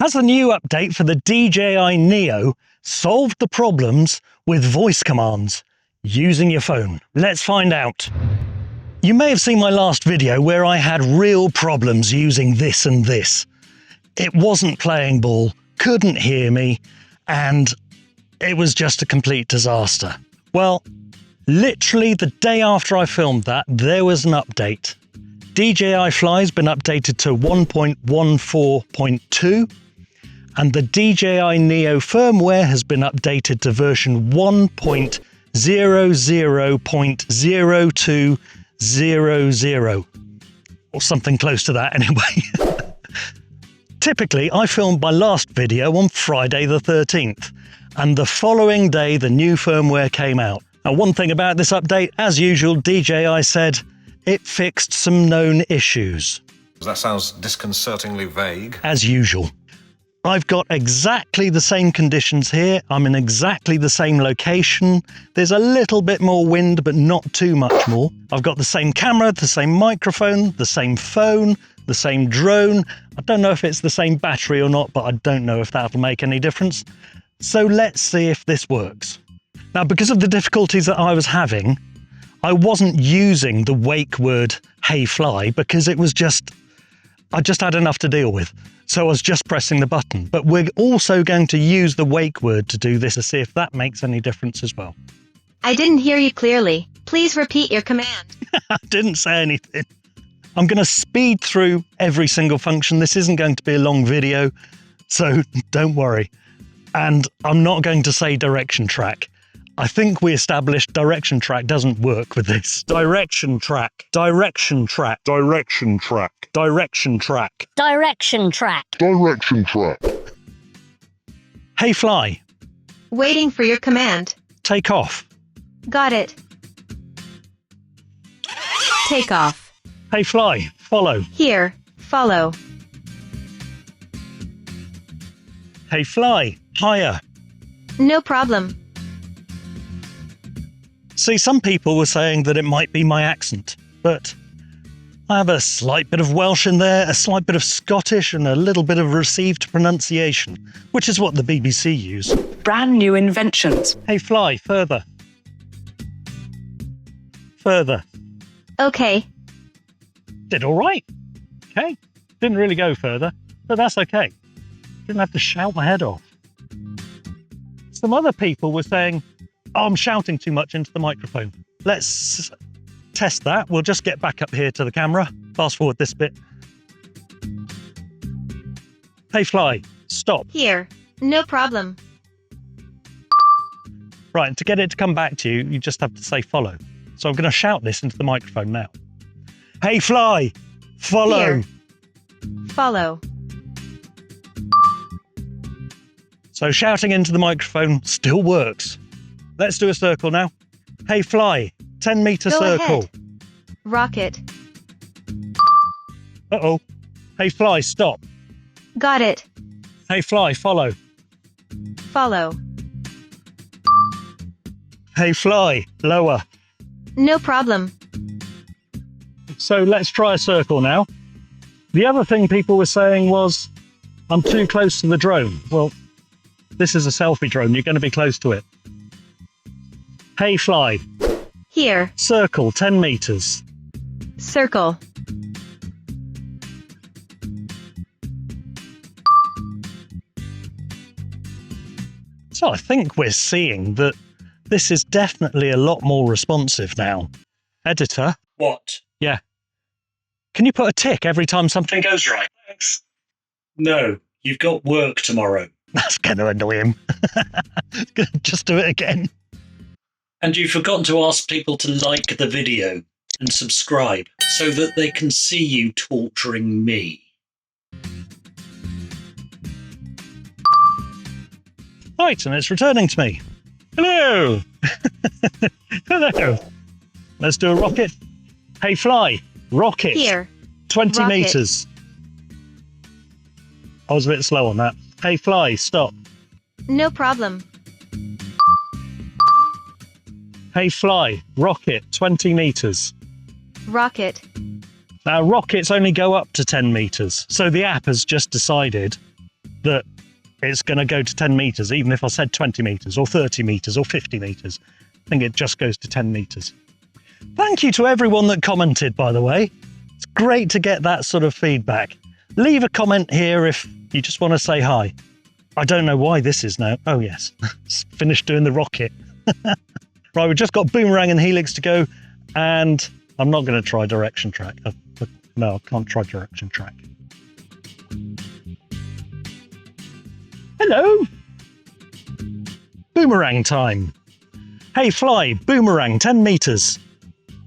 Has the new update for the DJI Neo solved the problems with voice commands using your phone? Let's find out. You may have seen my last video where I had real problems using this and this. It wasn't playing ball, couldn't hear me, and it was just a complete disaster. Well, literally the day after I filmed that, there was an update. DJI Fly has been updated to 1.14.2, and the DJI Neo firmware has been updated to version 1.00.0200, or something close to that anyway. Typically, I filmed my last video on Friday the 13th, and the following day the new firmware came out. Now, one thing about this update, as usual, DJI said it fixed some known issues. That sounds disconcertingly vague. As usual. I've got exactly the same conditions here. I'm in exactly the same location. There's a little bit more wind, but not too much more. I've got the same camera, the same microphone, the same phone, the same drone. I don't know if it's the same battery or not, but I don't know if that'll make any difference. So let's see if this works. Now, because of the difficulties that I was having, I wasn't using the wake word, "Hey Fly," because I just had enough to deal with. So I was just pressing the button. But we're also going to use the wake word to do this to see if that makes any difference as well. I didn't hear you clearly. Please repeat your command. I didn't say anything. I'm going to speed through every single function. This isn't going to be a long video, so don't worry. And I'm not going to say direction track. I think we established direction track doesn't work with this. Direction track, direction track, direction track, direction track, Direction track. Direction track. Hey Fly, Waiting for your command. take off. Got it. Take off. Hey Fly, follow. Here. Follow. Hey Fly, higher. No problem. See, some people were saying that it might be my accent, but I have a slight bit of Welsh in there, a slight bit of Scottish, and a little bit of received pronunciation, which is what the BBC use. Brand new inventions. Hey Fly, further. Further. Okay. Did all right. Okay. Didn't really go further, but that's okay. Didn't have to shout my head off. Some other people were saying, "Oh, I'm shouting too much into the microphone." Let's test that. We'll just get back up here to the camera. Fast forward this bit. Hey Fly, stop. Here. No problem. Right, and to get it to come back to you, you just have to say follow. So I'm going to shout this into the microphone now. Hey Fly, follow. Here. Follow. So shouting into the microphone still works. Let's do a circle now. Hey Fly, 10-meter Go circle. ahead. Rocket. Uh-oh. Hey Fly, stop. Got it. Hey Fly, follow. Follow. Hey Fly, lower. No problem. So let's try a circle now. The other thing people were saying was, I'm too close to the drone. Well, this is a selfie drone. You're going to be close to it. Hey Fly, Here. circle, 10 meters. Circle. So I think we're seeing that this is definitely a lot more responsive now. Editor. What? Yeah. Can you put a tick every time something goes right? Thanks. No, you've got work tomorrow. That's going to annoy him. Just do it again. And you've forgotten to ask people to like the video and subscribe so that they can see you torturing me. Right, and it's returning to me. Hello! Hello! Let's do a rocket. Hey Fly, rocket. Here. 20 Rocket. meters. I was a bit slow on that. Hey Fly, stop. No problem. Hey Fly, rocket, 20 meters. Rocket. Now rockets only go up to 10 meters, so the app has just decided that it's going to go to 10 meters, even if I said 20 meters or 30 meters or 50 meters. I think it just goes to 10 meters. Thank you to everyone that commented, by the way. It's great to get that sort of feedback. Leave a comment here if you just want to say hi. I don't know why this is now. Oh, yes. Finished doing the rocket. Right, we've just got Boomerang and Helix to go, and I'm not going to try direction track. No, I can't try direction track. Hello! Boomerang time. Hey, Fly, Boomerang, 10 meters.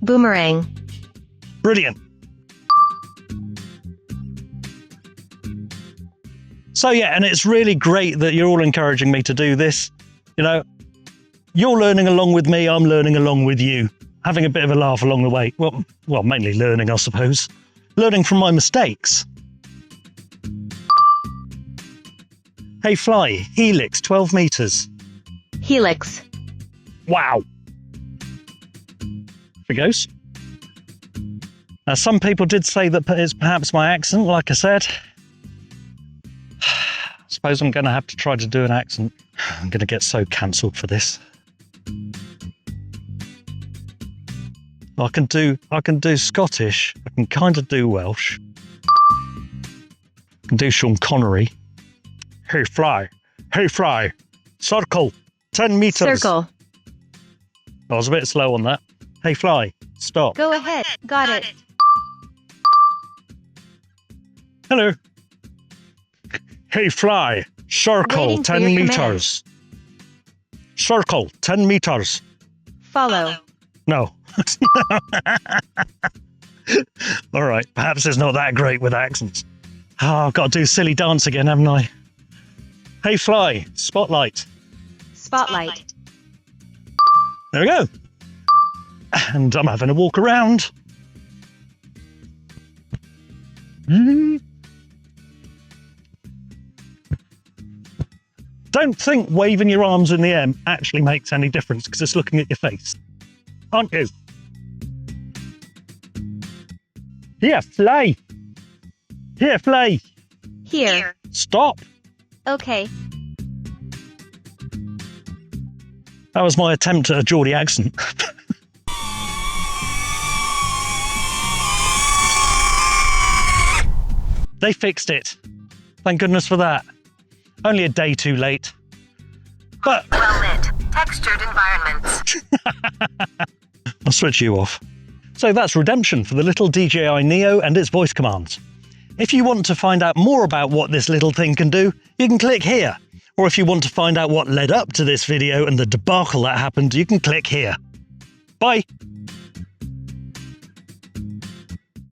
Boomerang. Brilliant. So yeah, and it's really great that you're all encouraging me to do this. You know, you're learning along with me, I'm learning along with you. Having a bit of a laugh along the way. Well, mainly learning, I suppose. Learning from my mistakes. Hey, Fly, Helix, 12 meters. Helix. Wow. Here it goes. Now, some people did say that it's perhaps my accent, like I said. I suppose I'm going to have to try to do an accent. I'm going to get so cancelled for this. I can do Scottish. I can kind of do Welsh. I can do Sean Connery. Hey, Fly. Hey, Fly. Circle. 10 meters. Circle. I was a bit slow on that. Hey, Fly. Stop. Go ahead. Got it. Hello. Hey, Fly. Circle. Waiting for 10 your meters. Circle. 10 meters. Follow. No. All right. Perhaps it's not that great with accents. Oh, I've got to do silly dance again, haven't I? Hey, Fly. Spotlight. Spotlight. There we go. And I'm having a walk around. Don't think waving your arms in the air actually makes any difference because it's looking at your face. Aren't you? Here, Fly. Here, Fly. Here. Stop. Okay. That was my attempt at a Geordie accent. They fixed it. Thank goodness for that. Only a day too late. But Well-lit, textured environments. I'll switch you off. So that's redemption for the little DJI Neo and its voice commands. If you want to find out more about what this little thing can do, you can click here. Or if you want to find out what led up to this video and the debacle that happened, you can click here. Bye!